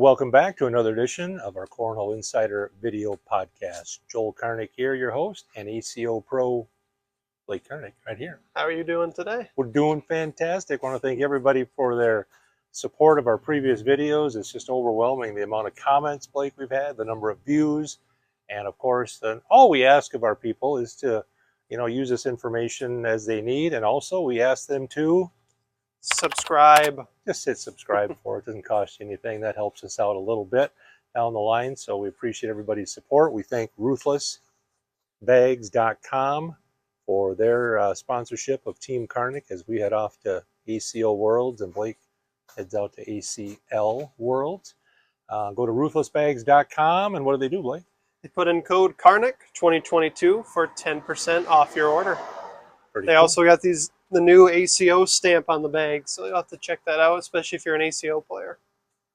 Welcome back to another edition of our Cornhole Insider video podcast. Joel Karnick here, your host, and ACO Pro Blake Karnick right here. How are you doing today? We're doing fantastic. I want to thank everybody for their support of our previous videos. It's just overwhelming the amount of comments, Blake, we've had, the number of views, and of course, all we ask of our people is to, use this information as they need, and also we ask them to subscribe. Just hit subscribe for it. Doesn't cost you anything. That helps us out a little bit down the line. So we appreciate everybody's support. We thank RuthlessBags.com for their sponsorship of Team Karnick as we head off to ACO Worlds and Blake heads out to ACL Worlds. Go to RuthlessBags.com and what do they do, Blake? They put in code Karnick 2022 for 10% off your order. They cool. Also got the new ACO stamp on the bag, so you'll have to check that out, especially if you're an ACO player.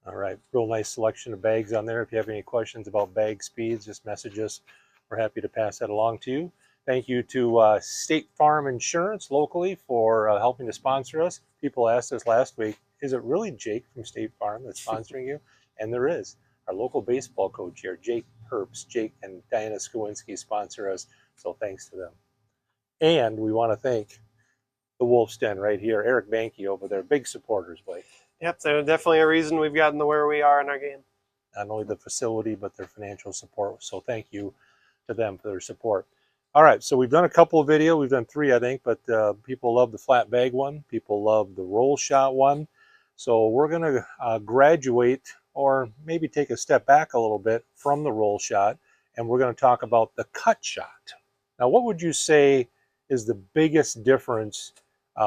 All right, real nice selection of bags on there. If you have any questions about bag speeds, just message us. We're happy to pass that along to you. Thank you to State Farm Insurance locally for helping to sponsor us. People asked us last week, is it really Jake from State Farm that's sponsoring you? And there is. Our local baseball coach here, Jake Herbst. Jake and Diana Skowinski sponsor us, so thanks to them. And we want to thank the Wolf's Den right here, Eric Banke over there, big supporters, Blake. Yep, they're definitely a reason we've gotten to where we are in our game. Not only the facility, but their financial support. So thank you to them for their support. All right, so we've done a couple of videos. We've done 3, I think, but people love the flat bag one. People love the roll shot one. So we're going to graduate or maybe take a step back a little bit from the roll shot, and we're going to talk about the cut shot. Now, what would you say is the biggest difference,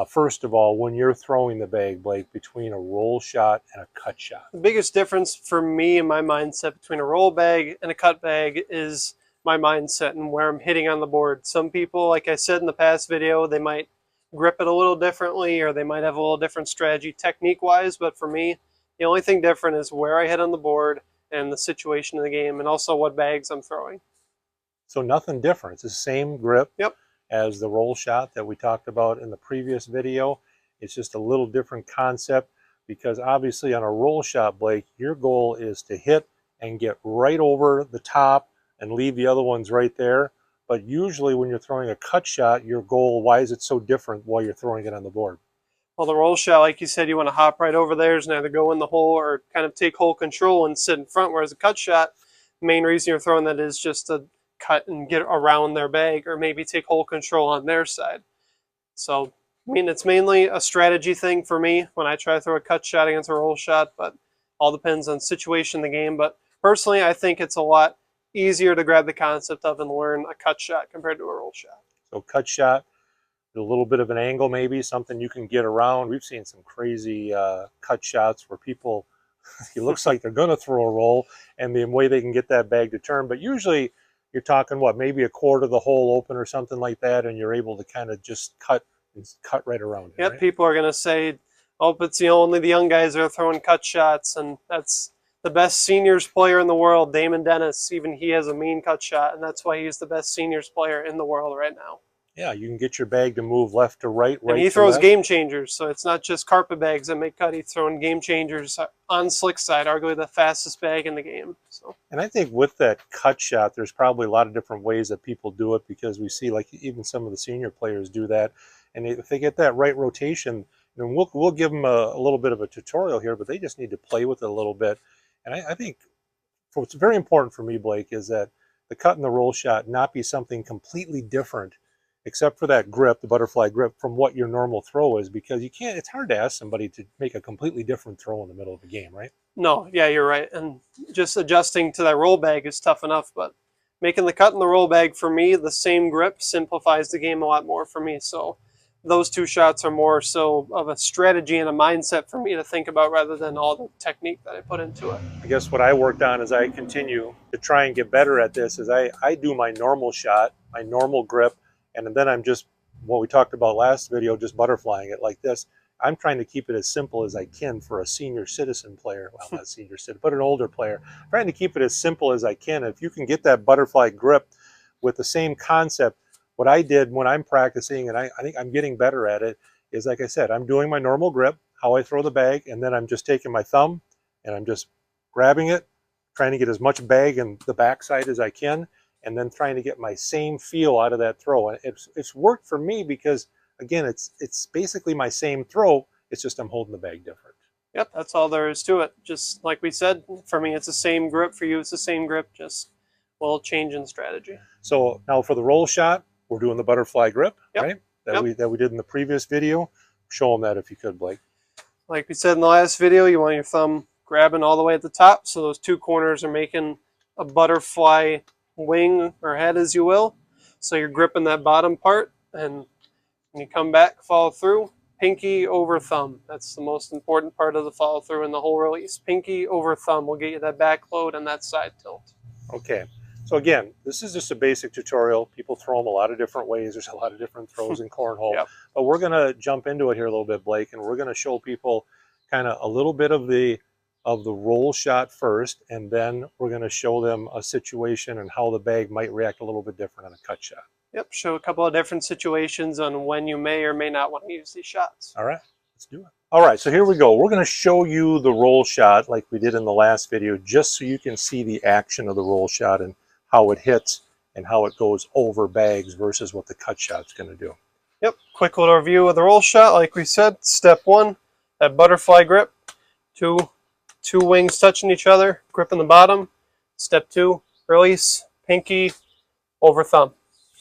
first of all, when you're throwing the bag, Blake, between a roll shot and a cut shot? The biggest difference for me in my mindset between a roll bag and a cut bag is my mindset and where I'm hitting on the board. Some people, like I said in the past video, they might grip it a little differently or they might have a little different strategy technique-wise, but for me, the only thing different is where I hit on the board and the situation of the game and also what bags I'm throwing. So nothing different. It's the same grip. Yep. As the roll shot that we talked about in the previous video. It's just a little different concept because obviously on a roll shot, Blake, your goal is to hit and get right over the top and leave the other ones right there. But usually when you're throwing a cut shot, your goal, why is it so different while you're throwing it on the board? Well, the roll shot, like you said, you want to hop right over there and either go in the hole or kind of take hole control and sit in front, whereas a cut shot, the main reason you're throwing that is just to cut and get around their bag or maybe take hole control on their side. So, I mean, it's mainly a strategy thing for me when I try to throw a cut shot against a roll shot, but all depends on situation in the game. But personally, I think it's a lot easier to grab the concept of and learn a cut shot compared to a roll shot. So cut shot, a little bit of an angle maybe, something you can get around. We've seen some crazy cut shots where people, it looks like they're going to throw a roll and the way they can get that bag to turn. But usually, you're talking, what, maybe a quarter of the hole open or something like that, and you're able to kind of just cut right around it. Yep, right? People are going to say, oh, but only the young guys are throwing cut shots, and that's the best seniors player in the world, Damon Dennis. Even he has a mean cut shot, and that's why he's the best seniors player in the world right now. Yeah, you can get your bag to move left to right, and he throws game changers, so it's not just carpet bags that make cut. He's throwing game changers on slick side, arguably the fastest bag in the game. So. And I think with that cut shot, there's probably a lot of different ways that people do it because we see like even some of the senior players do that. And if they get that right rotation, then we'll give them a little bit of a tutorial here, but they just need to play with it a little bit. And I think what's very important for me, Blake, is that the cut and the roll shot not be something completely different except for that grip, the butterfly grip, from what your normal throw is, because you can't, it's hard to ask somebody to make a completely different throw in the middle of a game, right? No, yeah, you're right. And just adjusting to that roll bag is tough enough, but making the cut in the roll bag, for me, the same grip simplifies the game a lot more for me. So those two shots are more so of a strategy and a mindset for me to think about rather than all the technique that I put into it. I guess what I worked on as I continue to try and get better at this is I do my normal shot, my normal grip, and then I'm just, what we talked about last video, just butterflying it like this. I'm trying to keep it as simple as I can for a senior citizen player. Well, not senior citizen, but an older player. I'm trying to keep it as simple as I can. If you can get that butterfly grip with the same concept, what I did when I'm practicing, and I think I'm getting better at it, is like I said, I'm doing my normal grip, how I throw the bag, and then I'm just taking my thumb and I'm just grabbing it, trying to get as much bag in the backside as I can, and then trying to get my same feel out of that throw. And it's worked for me because, again, it's basically my same throw. It's just I'm holding the bag different. Yep, that's all there is to it. Just like we said, for me it's the same grip. For you it's the same grip, just a little change in strategy. So now for the roll shot, we're doing the butterfly grip, Yep. right? That we did in the previous video. Show them that if you could, Blake. Like we said in the last video, you want your thumb grabbing all the way at the top, so those two corners are making a butterfly wing or head, as you will. So you're gripping that bottom part, and when you come back, follow through, pinky over thumb. That's the most important part of the follow through in the whole release. Pinky over thumb will get you that back load and that side tilt. Okay. So again, this is just a basic tutorial. People throw them a lot of different ways. There's a lot of different throws in cornhole. Yep. But we're going to jump into it here a little bit, Blake, and we're going to show people kind of a little bit of the roll shot first, and then we're going to show them a situation and how the bag might react a little bit different on a cut shot. Yep, show a couple of different situations on when you may or may not want to use these shots. All right, let's do it. All right, so here we go. We're going to show you the roll shot like we did in the last video, just so you can see the action of the roll shot and how it hits and how it goes over bags versus what the cut shot's going to do. Yep, quick little review of the roll shot. Like we said, step one, that butterfly grip, two wings touching each other, grip in the bottom. Step two, release, pinky over thumb.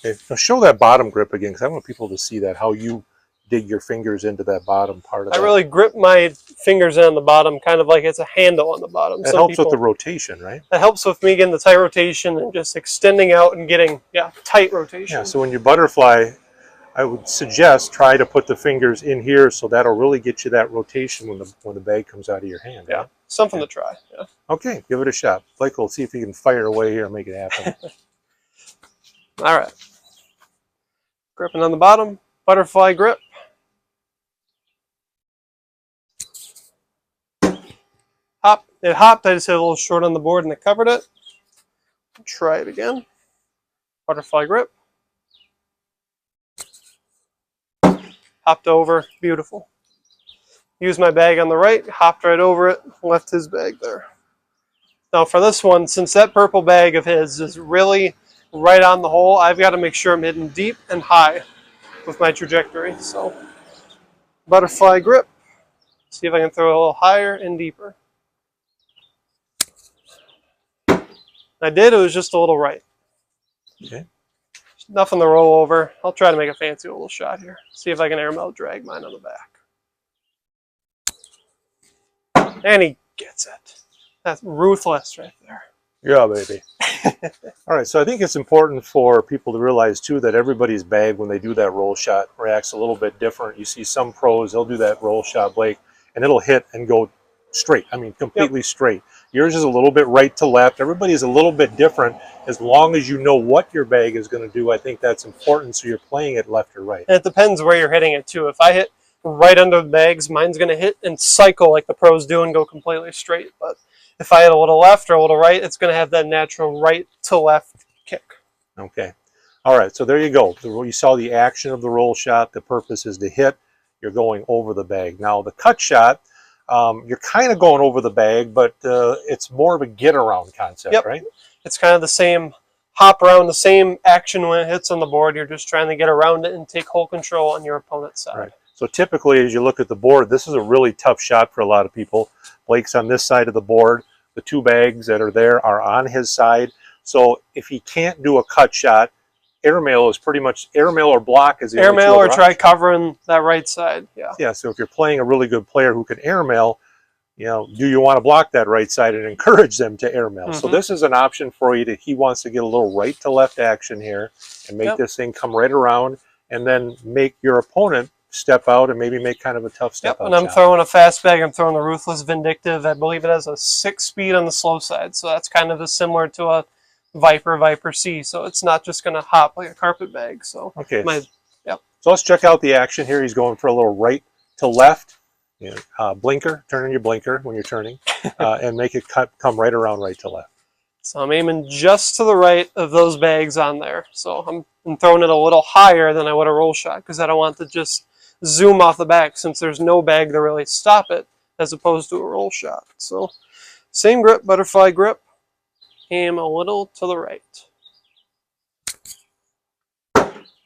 Okay, now show that bottom grip again, because I want people to see that, how you dig your fingers into that bottom part of that. I really grip my fingers in on the bottom, kind of like it's a handle on the bottom. That helps with the rotation, right? That helps with me getting the tight rotation and just extending out and getting, tight rotation. Yeah, so when you butterfly, I would suggest try to put the fingers in here, so that'll really get you that rotation when the bag comes out of your hand. Yeah, right? something to try. Yeah. Okay, give it a shot. Blake will see if he can fire away here and make it happen. All right. Gripping on the bottom, butterfly grip. Hop. It hopped. I just hit a little short on the board and it covered it. Try it again. Butterfly grip. Hopped over. Beautiful. Used my bag on the right. Hopped right over it. Left his bag there. Now for this one, since that purple bag of his is really right on the hole, I've got to make sure I'm hitting deep and high with my trajectory. So butterfly grip. See if I can throw a little higher and deeper. I did. It was just a little right. Okay. Nothing to roll over. I'll try to make a fancy little shot here. See if I can airmail drag mine on the back. And he gets it. That's ruthless right there. Yeah, baby. All right, so I think it's important for people to realize, too, that everybody's bag, when they do that roll shot, reacts a little bit different. You see some pros, they'll do that roll shot, Blake, and it'll hit and go straight. I mean, completely straight. Yours is a little bit right to left. Everybody's a little bit different. As long as you know what your bag is going to do, I think that's important, so you're playing it left or right. And it depends where you're hitting it, too. If I hit right under the bags, mine's going to hit and cycle like the pros do and go completely straight. But if I hit a little left or a little right, it's going to have that natural right to left kick. Okay. All right, so there you go. You saw the action of the roll shot. The purpose is to hit. You're going over the bag. Now, the cut shot, you're kind of going over the bag, but it's more of a get-around concept, right? It's kind of the same hop around, the same action when it hits on the board. You're just trying to get around it and take hole control on your opponent's side. Right. So typically, as you look at the board, this is a really tough shot for a lot of people. Blake's on this side of the board. The two bags that are there are on his side. So if he can't do a cut shot, airmail is pretty much airmail or block is the airmail or try covering that right side. Yeah. So if you're playing a really good player who can airmail, do you want to block that right side and encourage them to airmail? So this is an option for you. He wants to get a little right to left action here and make this thing come right around, and then make your opponent step out and maybe make kind of a tough step out. And I'm throwing a fast bag. I'm throwing the Ruthless Vindictive. I believe it has a 6 speed on the slow side, so that's kind of similar to a Viper C. So it's not just going to hop like a carpet bag. So okay. So let's check out the action here. He's going for a little right to left. Blinker, turn on your blinker when you're turning, and make it come right around right to left. So I'm aiming just to the right of those bags on there. So I'm throwing it a little higher than I would a roll shot, because I don't want to just zoom off the back, since there's no bag to really stop it, as opposed to a roll shot. So Same grip, butterfly grip. Aim a little to the right.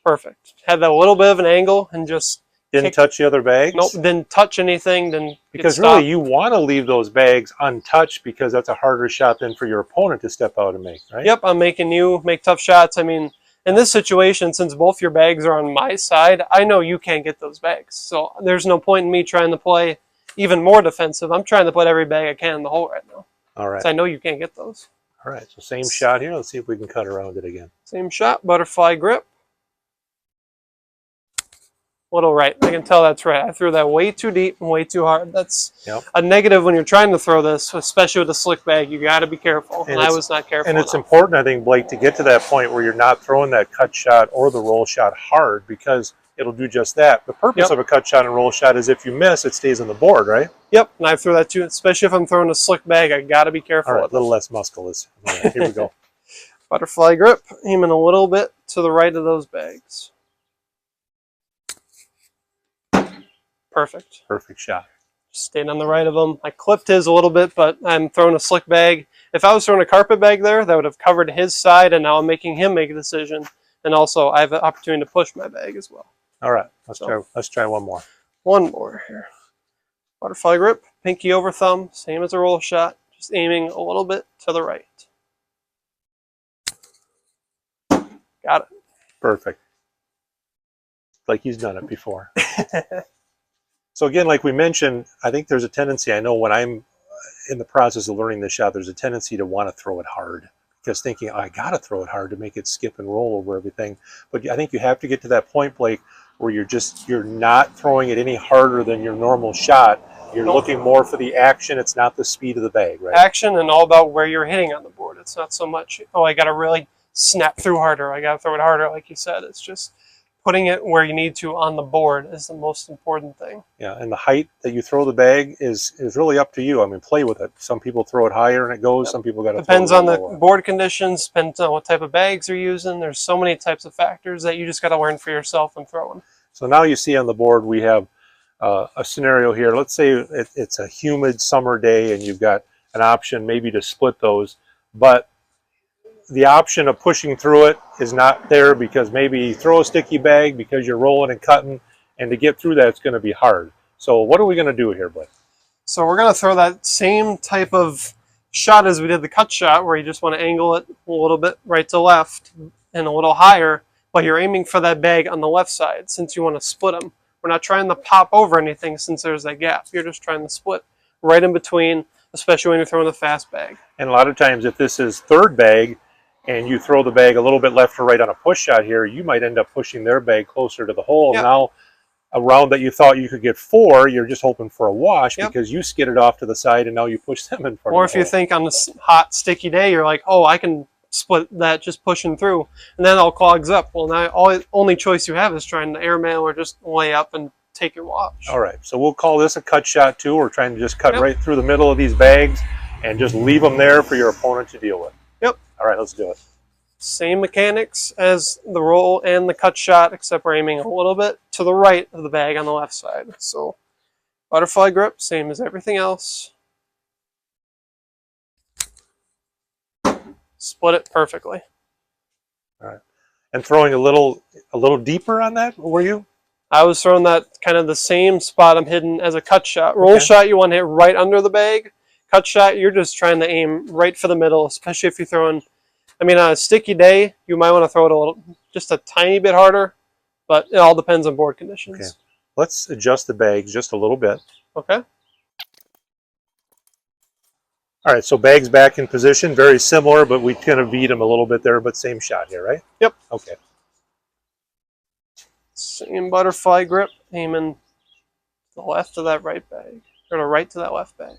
Perfect. Had that little bit of an angle and just Didn't touch the other bags? Nope, didn't touch anything. Didn't because really you want to leave those bags untouched because that's a harder shot than for your opponent to step out and make, right? Yep, I'm making you make tough shots. I mean, in this situation, since both your bags are on my side, I know you can't get those bags. So there's no point in me trying to play even more defensive. I'm trying to put every bag I can in the hole right now. All right. So I know you can't get those. All right, so same shot here. Let's see if we can cut around it again. Same shot, butterfly grip. Little right. I can tell that's right. I threw that way too deep and way too hard. That's a negative when you're trying to throw this, especially with a slick bag. You got to be careful. And I was not careful. And it's important, I think, Blake, to get to that point where you're not throwing that cut shot or the roll shot hard because it'll do just that. The purpose of a cut shot and roll shot is if you miss, it stays on the board, right? Yep, and I threw that too, especially if I'm throwing a slick bag. I got to be careful. All right, a little less musculous. All right, here we go. Butterfly grip, aiming a little bit to the right of those bags. Perfect. Perfect shot. Stayed on the right of them. I clipped his a little bit, but I'm throwing a slick bag. If I was throwing a carpet bag there, that would have covered his side, and now I'm making him make a decision. And also, I have an opportunity to push my bag as well. All right, let's try one more. One more here. Butterfly grip, pinky over thumb, same as a roll shot, just aiming a little bit to the right. Got it. Perfect. Like he's done it before. So again, like we mentioned, I think there's a tendency, I know when I'm in the process of learning this shot, there's a tendency to want to throw it hard. Just thinking, oh, I got to throw it hard to make it skip and roll over everything. But I think you have to get to that point, Blake, where you're not throwing it any harder than your normal shot. You're looking more for the action. It's not the speed of the bag, right? Action and all about where you're hitting on the board. It's not so much, oh, I got to really snap through harder. I got to throw it harder, like you said. It's just putting it where you need to on the board is the most important thing. Yeah, and the height that you throw the bag is really up to you. I mean, play with it. Some people throw it higher and it goes. Some people got to depends on the board conditions, depends on what type of bags you're using. There's so many types of factors that you just got to learn for yourself when throwing. So now you see on the board we have a scenario here. Let's say it's a humid summer day and you've got an option maybe to split those, but the option of pushing through it is not there because maybe you throw a sticky bag because you're rolling and cutting, and to get through that it's going to be hard. So what are we going to do here, Blake? So we're going to throw that same type of shot as we did the cut shot, where you just want to angle it a little bit right to left and a little higher, but you're aiming for that bag on the left side since you want to split them. We're not trying to pop over anything since there's that gap. You're just trying to split right in between, especially when you're throwing the fast bag. And a lot of times if this is third bag and you throw the bag a little bit left or right on a push shot here, you might end up pushing their bag closer to the hole. Yep. Now, a round that you thought you could get 4, you're just hoping for a wash because you skidded off to the side and now you push them in front of the hole. Or if you think on this hot, sticky day, you're like, oh, I can split that just pushing through, and then it all clogs up. Well, now only choice you have is trying to airmail or just lay up and take your wash. All right, so we'll call this a cut shot too. We're trying to just cut right through the middle of these bags and just leave them there for your opponent to deal with. Yep. All right, let's do it. Same mechanics as the roll and the cut shot, except we're aiming a little bit to the right of the bag on the left side. So butterfly grip, same as everything else. Split it perfectly. All right. And throwing a little deeper on that, were you? I was throwing that kind of the same spot I'm hitting as a cut shot. Roll shot, you want to hit right under the bag. Cut shot, you're just trying to aim right for the middle, especially if you're throwing, I mean, on a sticky day, you might want to throw it just a tiny bit harder, but it all depends on board conditions. Okay. Let's adjust the bags just a little bit. Okay. All right, so bags back in position, very similar, but we kind of beat them a little bit there, but same shot here, right? Yep. Okay. Same butterfly grip, aiming to the left of that right bag, or to right to that left bag.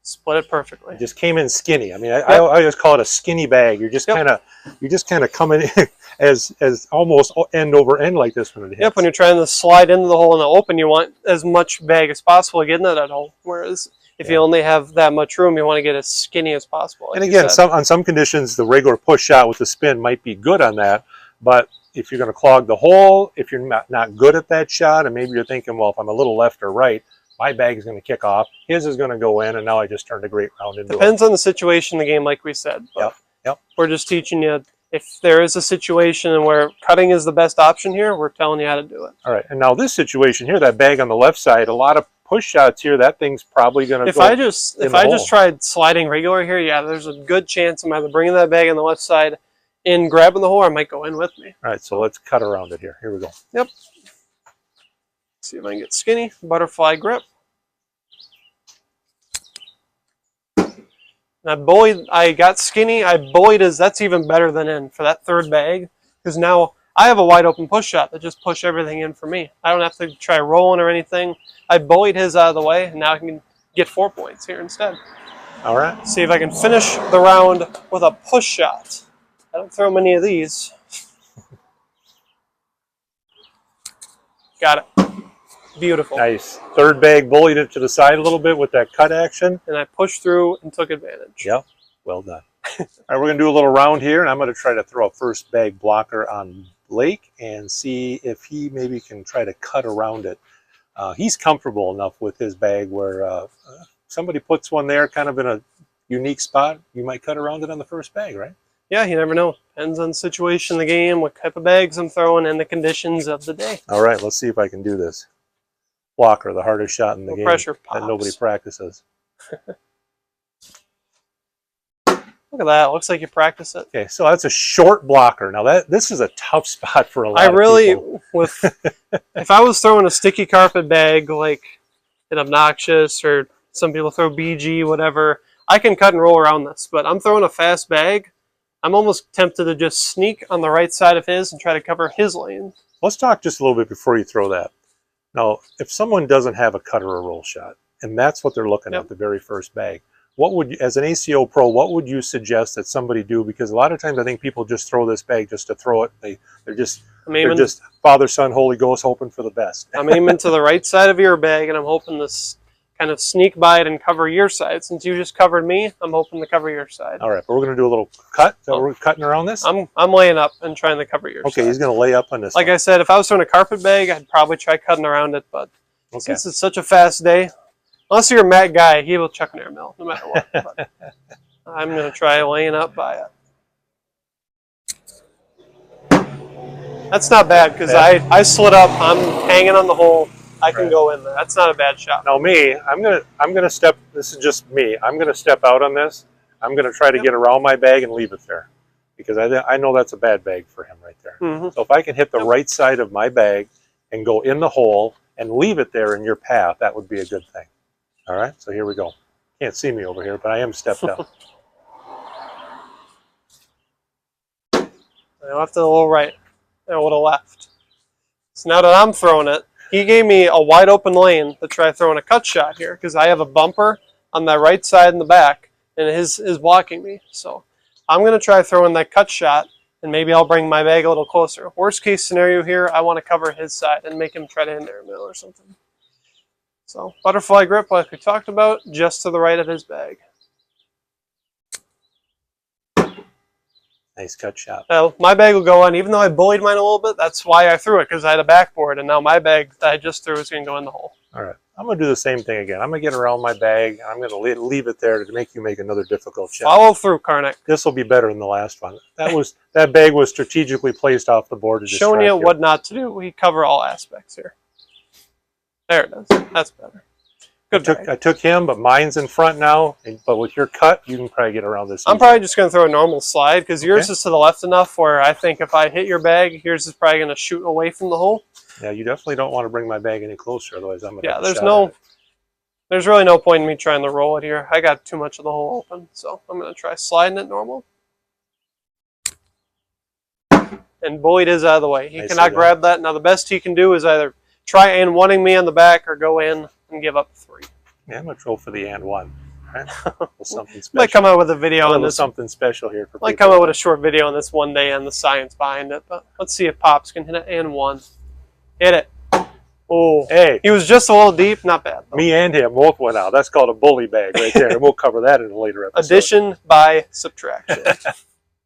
Split it perfectly. It just came in skinny. I mean, I always call it a skinny bag. You're just kind of coming in as almost end over end like this when it hits. Yep. When you're trying to slide into the hole in the open, you want as much bag as possible to get into that hole. Whereas if you only have that much room, you want to get as skinny as possible. Like and again, on some conditions, the regular push shot with the spin might be good on that. But if you're going to clog the hole, if you're not good at that shot, and maybe you're thinking, well, if I'm a little left or right, my bag is going to kick off, his is going to go in, and now I just turned a great round into Depends on the situation in the game, like we said. Yep. Yep. We're just teaching you, if there is a situation where cutting is the best option here, we're telling you how to do it. All right, and now this situation here, that bag on the left side, a lot of push shots here, that thing's probably going to If I just tried sliding regular here, yeah, there's a good chance I'm either bringing that bag on the left side in, grabbing the hole, or I might go in with me. All right, so let's cut around it here. Here we go. Yep. See if I can get skinny. Butterfly grip. And I got skinny. I bullied that's even better than in for that third bag, because now I have a wide open push shot that just push everything in for me. I don't have to try rolling or anything. I bullied his out of the way, and now I can get 4 points here instead. All right. See if I can finish the round with a push shot. I don't throw many of these. Got it. Beautiful. Nice. Third bag, bullied it to the side a little bit with that cut action. And I pushed through and took advantage. Yep. Well done. All right, we're going to do a little round here, and I'm going to try to throw a first bag blocker on Blake and see if he maybe can try to cut around it. He's comfortable enough with his bag where somebody puts one there kind of in a unique spot, you might cut around it on the first bag, right? Yeah, you never know. Depends on the situation of the game, what type of bags I'm throwing, and the conditions of the day. All right, let's see if I can do this. Blocker, the hardest shot in the game pressure pops. that nobody practices. Look at that. Looks like you practice it. Okay, so that's a short blocker. Now this is a tough spot for a lot of people. If I was throwing a sticky carpet bag like an Obnoxious, or some people throw BG, whatever, I can cut and roll around this. But I'm throwing a fast bag. I'm almost tempted to just sneak on the right side of his and try to cover his lane. Let's talk just a little bit before you throw that. Now, if someone doesn't have a cut or a roll shot, and that's what they're looking at, the very first bag, what would you, as an ACO pro, what would you suggest that somebody do? Because a lot of times I think people just throw this bag just to throw it. They're just Father, Son, Holy Ghost, hoping for the best. I'm aiming to the right side of your bag, and I'm hoping this kind of sneak by it and cover your side. Since you just covered me, I'm hoping to cover your side. All right, but we're going to do a little cut. So we're cutting around this? I'm laying up and trying to cover your side. Okay, he's going to lay up on this. Like I said, if I was throwing a carpet bag, I'd probably try cutting around it, but since it's such a fast day, unless you're a Matt guy, he will chuck an air mill no matter what. But I'm going to try laying up by it. That's not bad, because I slid up. I'm hanging on the hole. I can go in there. That's not a bad shot. Now me, I'm gonna step. This is just me. I'm gonna step out on this. I'm gonna try to get around my bag and leave it there, because I know that's a bad bag for him right there. So if I can hit the right side of my bag and go in the hole and leave it there in your path, that would be a good thing. All right. So here we go. Can't see me over here, but I am stepped out. I left it a little right and a little left. So now that I'm throwing it, he gave me a wide open lane to try throwing a cut shot here, because I have a bumper on the right side in the back, and his is blocking me. So I'm going to try throwing that cut shot, and maybe I'll bring my bag a little closer. Worst case scenario here, I want to cover his side and make him try to hit an air mill or something. So butterfly grip, like we talked about, just to the right of his bag. Nice cut shot. My bag will go on, even though I bullied mine a little bit. That's why I threw it, because I had a backboard, and now my bag that I just threw is going to go in the hole. All right. I'm going to do the same thing again. I'm going to get around my bag. I'm going to leave it there to make you make another difficult shot. Follow through, Karnik. This will be better than the last one. That bag was strategically placed off the board to distract showing you what not to do. We cover all aspects here. There it is. That's better. I took him, but mine's in front now. But with your cut, you can probably get around this. I'm probably just going to throw a normal slide, because yours is to the left enough where I think if I hit your bag, yours is probably going to shoot away from the hole. Yeah, you definitely don't want to bring my bag any closer, otherwise I'm going to. Yeah, there's really no point in me trying to roll it here. I got too much of the hole open, so I'm going to try sliding it normal. And bullied is out of the way. He cannot grab that. Now the best he can do is either try and wanting me on the back or go in and give up 3. Yeah, I'm going to throw for the and 1. Right? Something special. Might come out with a video on this. Something special here for Might come out with a short video on this one day and the science behind it. But let's see if Pops can hit it and 1. Hit it. Oh, hey. He was just a little deep. Not bad, though. Me and him both went out. That's called a bully bag right there. And we'll cover that in a later episode. Addition by subtraction.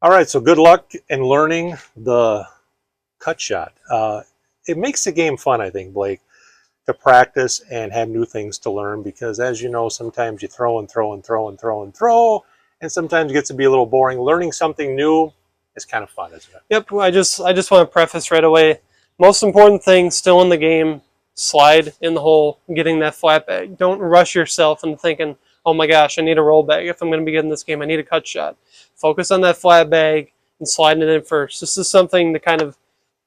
All right, so good luck in learning the cut shot. It makes the game fun, I think, Blake. to practice and have new things to learn, because as you know, sometimes you throw and throw and throw and throw and throw, and sometimes it gets to be a little boring. Learning something new is kind of fun, isn't it? Yep. I just want to preface right away. Most important thing still in the game: slide in the hole, getting that flat bag. Don't rush yourself into thinking, "Oh my gosh, I need a roll bag. If I'm going to be getting this game, I need a cut shot." Focus on that flat bag and sliding it in first. This is something to kind of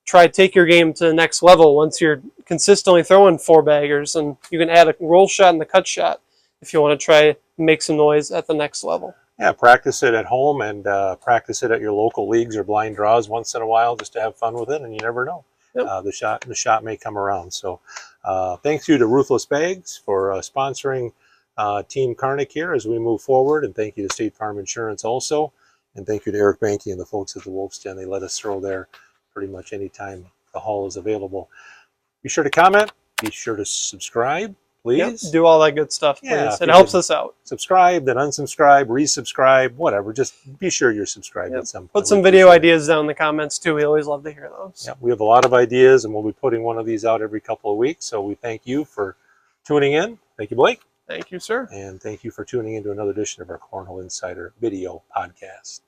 try to take your game to the next level once you're consistently throwing 4-baggers, and you can add a roll shot and the cut shot if you want to try make some noise at the next level. Yeah, practice it at home and practice it at your local leagues or blind draws once in a while, just to have fun with it, and you never know. Yep. The shot may come around. So thanks you to Ruthless Bags for sponsoring Team Karnick here as we move forward, and thank you to State Farm Insurance also, and thank you to Eric Banky and the folks at the Wolf's Den. They let us throw there pretty much anytime the hall is available. Be sure to comment. Be sure to subscribe, please. Yep, do all that good stuff, please. Yeah, It helps us out. Subscribe, then unsubscribe, resubscribe, whatever. Just be sure you're subscribed at some point. Put some video ideas down in the comments too. We always love to hear those. Yeah, we have a lot of ideas, and we'll be putting one of these out every couple of weeks. So we thank you for tuning in. Thank you, Blake. Thank you, sir. And thank you for tuning in to another edition of our Cornhole Insider video podcast.